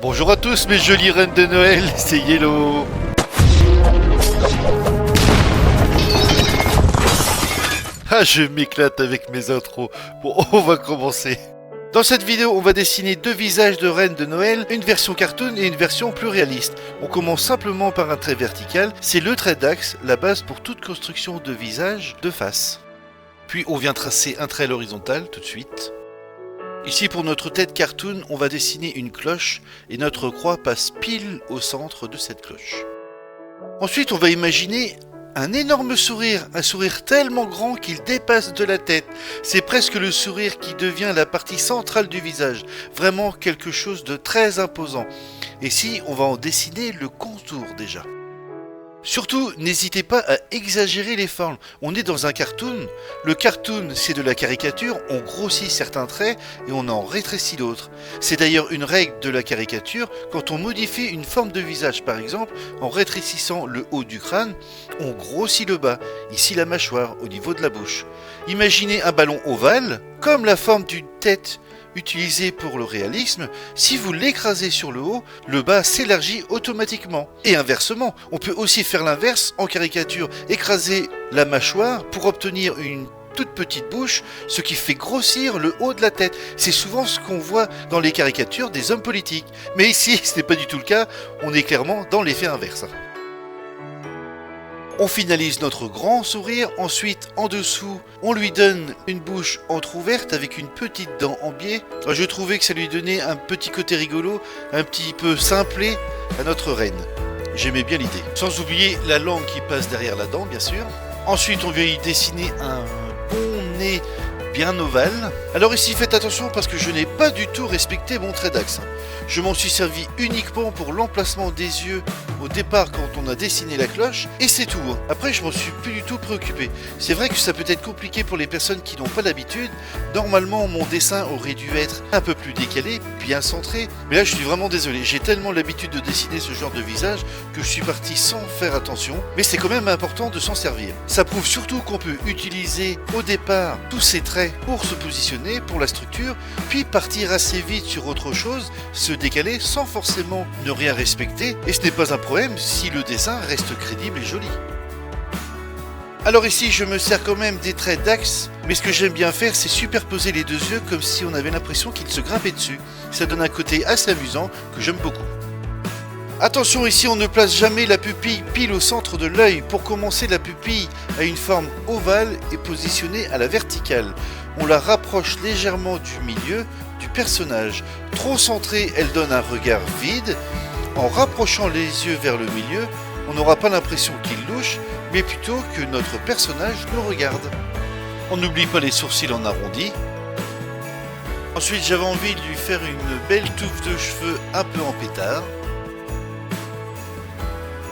Bonjour à tous mes jolies reines de Noël, c'est Yellow. Ah, je m'éclate avec mes intros. Bon, on va commencer. Dans cette vidéo, on va dessiner deux visages de reines de Noël, une version cartoon et une version plus réaliste. On commence simplement par un trait vertical, c'est le trait d'axe, la base pour toute construction de visage de face. Puis on vient tracer un trait à l'horizontale tout de suite. Ici pour notre tête cartoon, on va dessiner une cloche et notre croix passe pile au centre de cette cloche. Ensuite, on va imaginer un énorme sourire, un sourire tellement grand qu'il dépasse de la tête. C'est presque le sourire qui devient la partie centrale du visage, vraiment quelque chose de très imposant. Et ici, on va en dessiner le contour déjà. Surtout, n'hésitez pas à exagérer les formes. On est dans un cartoon. Le cartoon, c'est de la caricature. On grossit certains traits et on en rétrécit d'autres. C'est d'ailleurs une règle de la caricature. Quand on modifie une forme de visage, par exemple, en rétrécissant le haut du crâne, on grossit le bas. Ici, la mâchoire, au niveau de la bouche. Imaginez un ballon ovale, comme la forme d'une tête utilisé pour le réalisme. Si vous l'écrasez sur le haut, le bas s'élargit automatiquement. Et inversement, on peut aussi faire l'inverse en caricature, écraser la mâchoire pour obtenir une toute petite bouche, ce qui fait grossir le haut de la tête. C'est souvent ce qu'on voit dans les caricatures des hommes politiques. Mais ici, ce n'est pas du tout le cas, on est clairement dans l'effet inverse. On finalise notre grand sourire, ensuite en dessous on lui donne une bouche entrouverte avec une petite dent en biais. Je trouvais que ça lui donnait un petit côté rigolo, un petit peu simplé à notre reine. J'aimais bien l'idée. Sans oublier la langue qui passe derrière la dent bien sûr. Ensuite on vient y dessiner un bon nez bien ovale. Alors ici faites attention parce que je n'ai pas du tout respecté mon trait d'axe. Je m'en suis servi uniquement pour l'emplacement des yeux au départ quand on a dessiné la cloche et c'est tout. Après je m'en suis plus du tout préoccupé. C'est vrai que ça peut être compliqué pour les personnes qui n'ont pas l'habitude. Normalement mon dessin aurait dû être un peu plus décalé, bien centré. Mais là je suis vraiment désolé, j'ai tellement l'habitude de dessiner ce genre de visage que je suis parti sans faire attention. Mais c'est quand même important de s'en servir. Ça prouve surtout qu'on peut utiliser au départ tous ces traits pour se positionner, pour la structure, puis partir assez vite sur autre chose, se décaler sans forcément ne rien respecter, et ce n'est pas un problème si le dessin reste crédible et joli. Alors ici je me sers quand même des traits d'axe, mais ce que j'aime bien faire c'est superposer les deux yeux comme si on avait l'impression qu'ils se grimpaient dessus. Ça donne un côté assez amusant que j'aime beaucoup. Attention ici on ne place jamais la pupille pile au centre de l'œil. Pour commencer la pupille a une forme ovale et positionnée à la verticale. On la rapproche légèrement du milieu du personnage. Trop centrée elle donne un regard vide. En rapprochant les yeux vers le milieu, on n'aura pas l'impression qu'il louche, mais plutôt que notre personnage le regarde. On n'oublie pas les sourcils en arrondi. Ensuite j'avais envie de lui faire une belle touffe de cheveux un peu en pétard.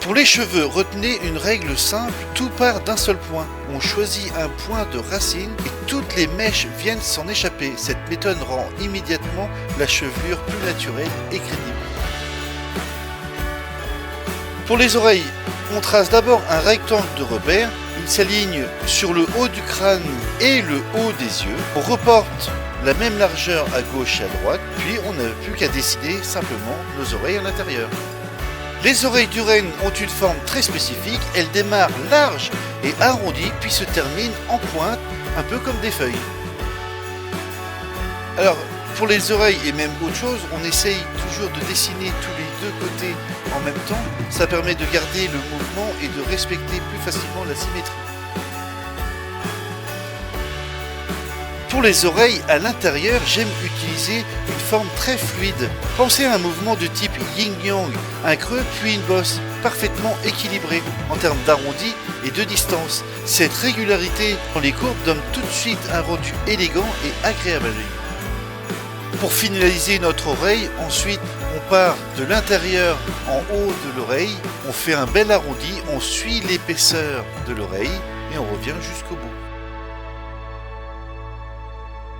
Pour les cheveux, retenez une règle simple, tout part d'un seul point. On choisit un point de racine et toutes les mèches viennent s'en échapper. Cette méthode rend immédiatement la chevelure plus naturelle et crédible. Pour les oreilles, on trace d'abord un rectangle de repère. Il s'aligne sur le haut du crâne et le haut des yeux. On reporte la même largeur à gauche et à droite, puis on n'a plus qu'à dessiner simplement nos oreilles à l'intérieur. Les oreilles du renne ont une forme très spécifique, elles démarrent larges et arrondies puis se terminent en pointe, un peu comme des feuilles. Alors, pour les oreilles et même autre chose, on essaye toujours de dessiner tous les deux côtés en même temps. Ça permet de garder le mouvement et de respecter plus facilement la symétrie. Pour les oreilles, à l'intérieur, j'aime utiliser une forme très fluide. Pensez à un mouvement de type yin-yang, un creux puis une bosse, parfaitement équilibré en termes d'arrondi et de distance. Cette régularité dans les courbes donne tout de suite un rendu élégant et agréable à l'œil. Pour finaliser notre oreille, ensuite on part de l'intérieur en haut de l'oreille, on fait un bel arrondi, on suit l'épaisseur de l'oreille et on revient jusqu'au bout.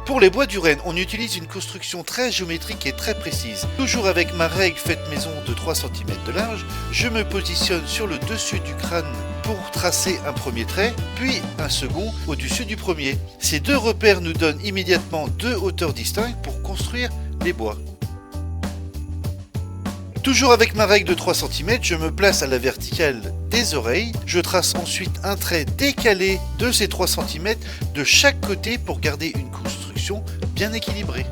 Pour les bois du renne, on utilise une construction très géométrique et très précise. Toujours avec ma règle faite maison de 3 cm de large, je me positionne sur le dessus du crâne pour tracer un premier trait, puis un second au-dessus du premier. Ces deux repères nous donnent immédiatement deux hauteurs distinctes pour construire les bois. Toujours avec ma règle de 3 cm, je me place à la verticale des oreilles. Je trace ensuite un trait décalé de ces 3 cm de chaque côté pour garder une construction bien équilibrée.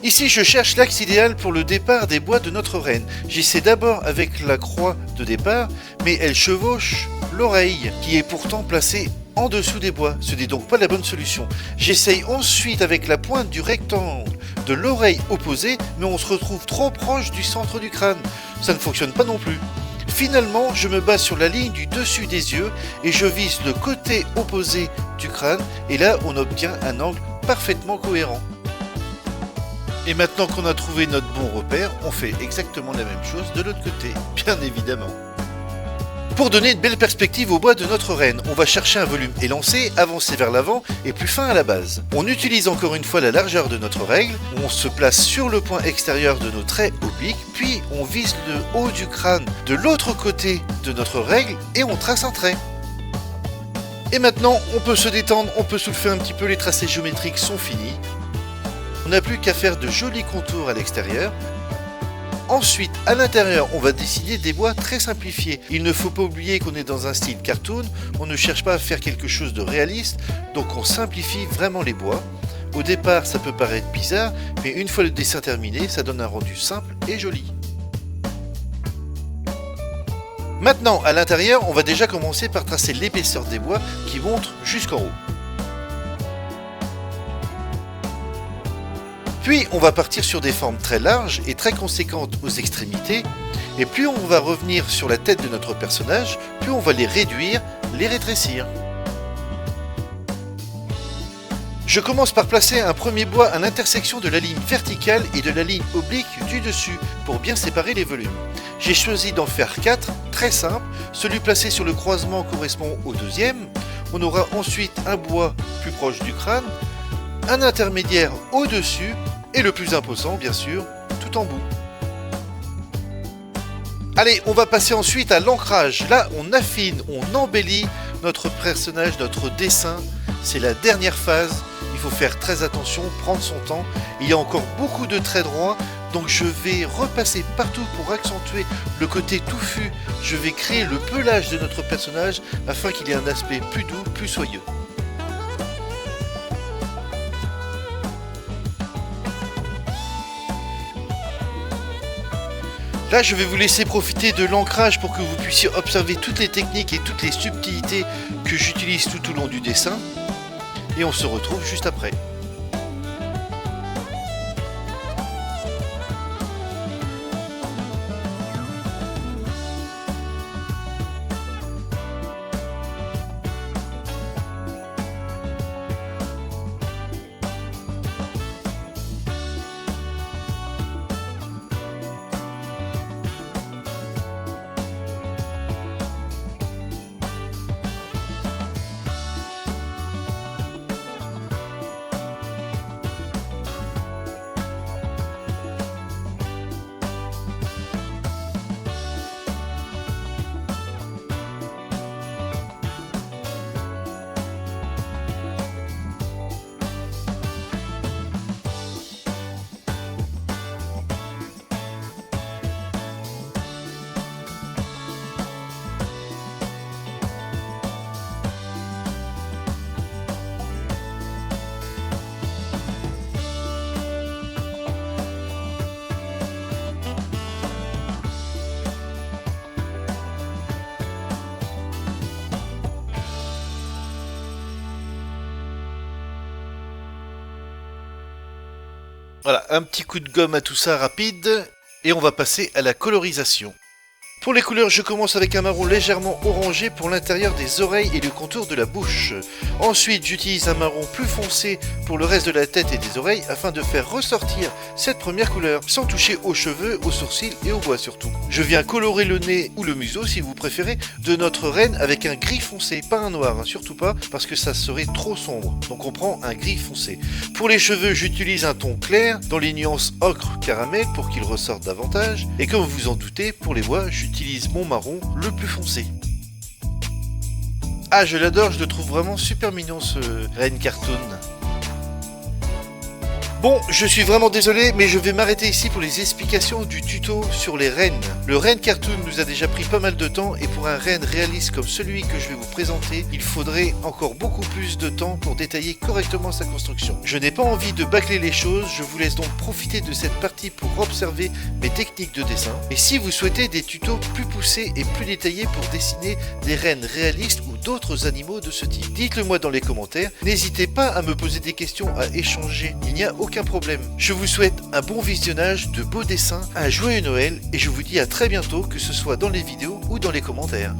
Ici, je cherche l'axe idéal pour le départ des bois de notre reine. J'essaie d'abord avec la croix de départ, mais elle chevauche l'oreille, qui est pourtant placée en dessous des bois. Ce n'est donc pas la bonne solution. J'essaye ensuite avec la pointe du rectangle de l'oreille opposée, mais on se retrouve trop proche du centre du crâne. Ça ne fonctionne pas non plus. Finalement, je me base sur la ligne du dessus des yeux et je vise le côté opposé du crâne, et là, on obtient un angle parfaitement cohérent. Et maintenant qu'on a trouvé notre bon repère, on fait exactement la même chose de l'autre côté, bien évidemment. Pour donner une belle perspective au bois de notre reine, on va chercher un volume élancé, avancé vers l'avant et plus fin à la base. On utilise encore une fois la largeur de notre règle, on se place sur le point extérieur de nos traits obliques, puis on vise le haut du crâne de l'autre côté de notre règle et on trace un trait. Et maintenant, on peut se détendre, on peut soulever un petit peu, les tracés géométriques sont finis. On n'a plus qu'à faire de jolis contours à l'extérieur. Ensuite, à l'intérieur, on va dessiner des bois très simplifiés. Il ne faut pas oublier qu'on est dans un style cartoon, on ne cherche pas à faire quelque chose de réaliste, donc on simplifie vraiment les bois. Au départ, ça peut paraître bizarre, mais une fois le dessin terminé, ça donne un rendu simple et joli. Maintenant, à l'intérieur, on va déjà commencer par tracer l'épaisseur des bois qui monte jusqu'en haut. Puis on va partir sur des formes très larges et très conséquentes aux extrémités, et plus on va revenir sur la tête de notre personnage, plus on va les réduire, les rétrécir. Je commence par placer un premier bois à l'intersection de la ligne verticale et de la ligne oblique du dessus, pour bien séparer les volumes. J'ai choisi d'en faire 4, très simples. Celui placé sur le croisement correspond au deuxième. On aura ensuite un bois plus proche du crâne, un intermédiaire au-dessus, et le plus imposant, bien sûr, tout en bout. Allez, on va passer ensuite à l'ancrage. Là, on affine, on embellit notre personnage, notre dessin. C'est la dernière phase. Il faut faire très attention, prendre son temps. Il y a encore beaucoup de traits droits, donc je vais repasser partout pour accentuer le côté touffu. Je vais créer le pelage de notre personnage afin qu'il ait un aspect plus doux, plus soyeux. Là, je vais vous laisser profiter de l'ancrage pour que vous puissiez observer toutes les techniques et toutes les subtilités que j'utilise tout au long du dessin. Et on se retrouve juste après. Voilà, un petit coup de gomme à tout ça rapide, et on va passer à la colorisation. Pour les couleurs, je commence avec un marron légèrement orangé pour l'intérieur des oreilles et le contour de la bouche. Ensuite, j'utilise un marron plus foncé pour le reste de la tête et des oreilles afin de faire ressortir cette première couleur, sans toucher aux cheveux, aux sourcils et aux bois surtout. Je viens colorer le nez ou le museau, si vous préférez, de notre reine avec un gris foncé, pas un noir, hein, surtout pas, parce que ça serait trop sombre. Donc on prend un gris foncé. Pour les cheveux, j'utilise un ton clair dans les nuances ocre caramel pour qu'ils ressortent davantage. Et comme vous en doutez, pour les bois, j'utilise mon marron le plus foncé. Ah, je l'adore, je le trouve vraiment super mignon ce Reine Cartoon. Bon, je suis vraiment désolé, mais je vais m'arrêter ici pour les explications du tuto sur les rennes. Le renne cartoon nous a déjà pris pas mal de temps et pour un renne réaliste comme celui que je vais vous présenter, il faudrait encore beaucoup plus de temps pour détailler correctement sa construction. Je n'ai pas envie de bâcler les choses, je vous laisse donc profiter de cette partie pour observer mes techniques de dessin. Et si vous souhaitez des tutos plus poussés et plus détaillés pour dessiner des rennes réalistes ou d'autres animaux de ce type, dites-le moi dans les commentaires, n'hésitez pas à me poser des questions, à échanger, il n'y a aucun problème. Je vous souhaite un bon visionnage, de beaux dessins, un joyeux Noël et je vous dis à très bientôt, que ce soit dans les vidéos ou dans les commentaires.